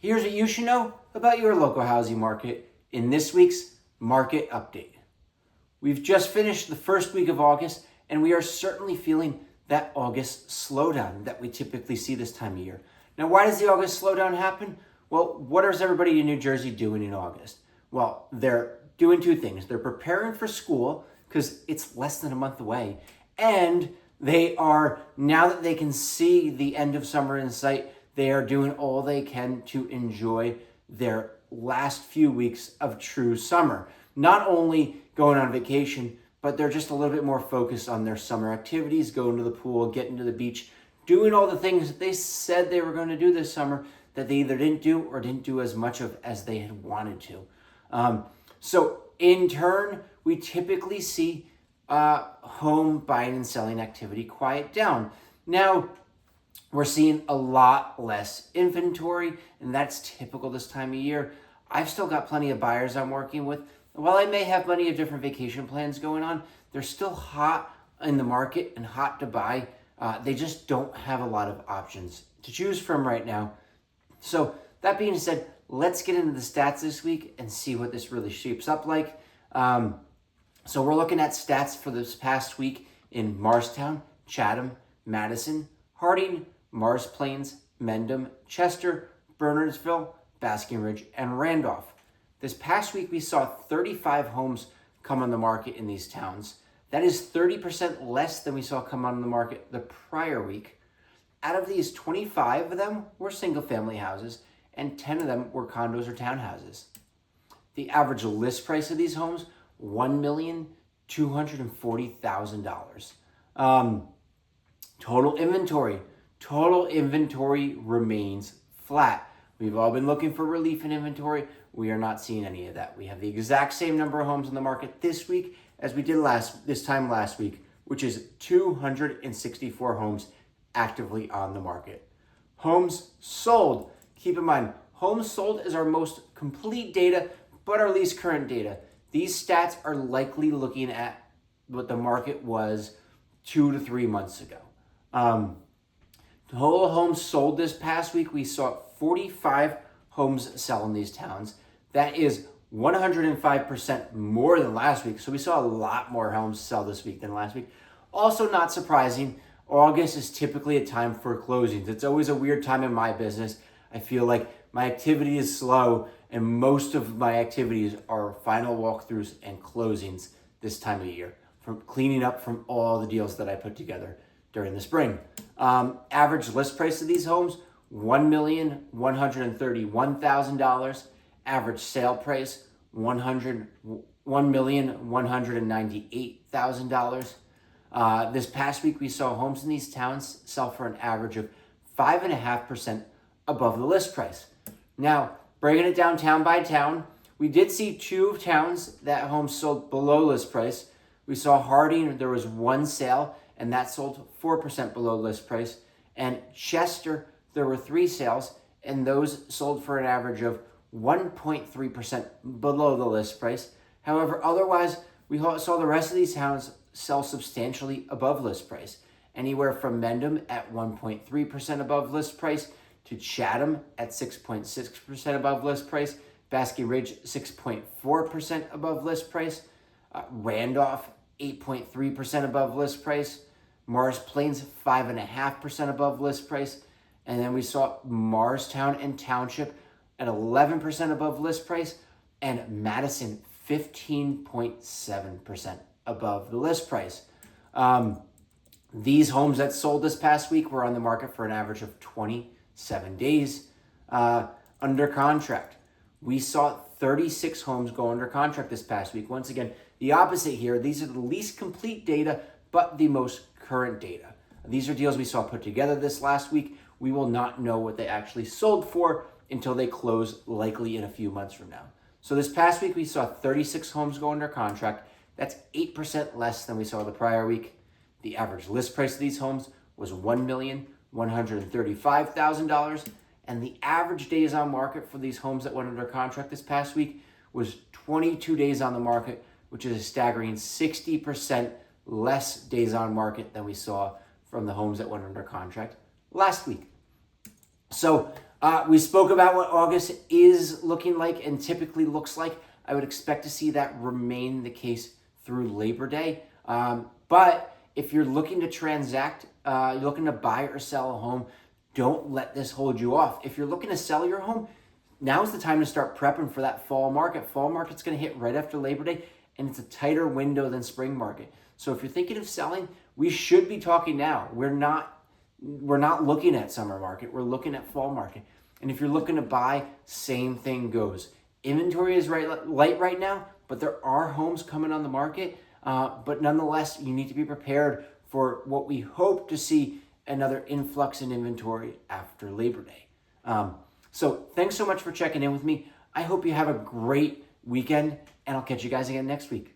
Here's what you should know about your local housing market in this week's Market Update. We've just finished the first week of August, and we are certainly feeling that August slowdown that we typically see this time of year. Now, why does the August slowdown happen? Well, what is everybody in New Jersey doing in August? Well, they're doing two things. They're preparing for school because it's less than a month away, and they are, now that they can see the end of summer in sight, they are doing all they can to enjoy their last few weeks of true summer. Not only going on vacation, but they're just a little bit more focused on their summer activities, going to the pool, getting to the beach, doing all the things that they said they were going to do this summer that they either didn't do or didn't do as much of as they had wanted to. So in turn, we typically see home buying and selling activity quiet down. Now, we're seeing a lot less inventory, and that's typical this time of year. I've still got plenty of buyers I'm working with. While I may have plenty of different vacation plans going on, they're still hot in the market and hot to buy. They just don't have a lot of options to choose from right now. So that being said, let's get into the stats this week and see what this really shapes up like. So we're looking at stats for this past week in Morristown, Chatham, Madison, Harding, Mars Plains, Mendham, Chester, Bernardsville, Basking Ridge, and Randolph. This past week, we saw 35 homes come on the market in these towns. That is 30% less than we saw come on the market the prior week. Out of these, 25 of them were single-family houses, and 10 of them were condos or townhouses. The average list price of these homes, $1,240,000. Total inventory remains flat. We've all been looking for relief in inventory. We are not seeing any of that. We have the exact same number of homes on the market this week as we did this time last week, which is 264 homes actively on the market. Homes sold. Keep in mind, homes sold is our most complete data, but our least current data. These stats are likely looking at what the market was 2 to 3 months ago. Total homes sold this past week, we saw 45 homes sell in these towns. That is 105% more than last week. So we saw a lot more homes sell this week than last week. Also not surprising, August is typically a time for closings. It's always a weird time in my business. I feel like my activity is slow, and most of my activities are final walkthroughs and closings this time of year, from cleaning up from all the deals that I put together during the spring. Average list price of these homes, $1,131,000. Average sale price, $1,198,000. This past week, we saw homes in these towns sell for an average of 5.5% above the list price. Now, breaking it down town by town, we did see 2 towns that homes sold below list price. We saw Harding, there was 1 sale, and that sold 4% below list price. And Chester, there were 3 sales, and those sold for an average of 1.3% below the list price. However, otherwise, we saw the rest of these towns sell substantially above list price. Anywhere from Mendham at 1.3% above list price to Chatham at 6.6% above list price, Basking Ridge 6.4% above list price, Randolph 8.3% above list price, Mars Plains 5.5% above list price, and then we saw Morristown and Township at 11% above list price, and Madison 15.7% above the list price. These homes that sold this past week were on the market for an average of 27 days under contract. We saw 36 homes go under contract this past week. Once again, the opposite here. These are the least complete data, but the most current data. These are deals we saw put together this last week. We will not know what they actually sold for until they close, likely in a few months from now. So this past week, we saw 36 homes go under contract. That's 8% less than we saw the prior week. The average list price of these homes was $1,135,000. And the average days on market for these homes that went under contract this past week was 22 days on the market, which is a staggering 60% less days on market than we saw from the homes that went under contract last week. So We spoke about what August is looking like and typically looks like. I would expect to see that remain the case through Labor Day. But if you're looking to transact, you're looking to buy or sell a home, don't let this hold you off. If you're looking to sell your home, now's the time to start prepping for that fall market. Fall market's going to hit right after Labor Day, and it's a tighter window than spring market. So if you're thinking of selling, we should be talking now. We're not looking at summer market. We're looking at fall market. And if you're looking to buy, same thing goes. Inventory is light right now, but there are homes coming on the market. But nonetheless, you need to be prepared for what we hope to see another influx in inventory after Labor Day. So thanks so much for checking in with me. I hope you have a great weekend, and I'll catch you guys again next week.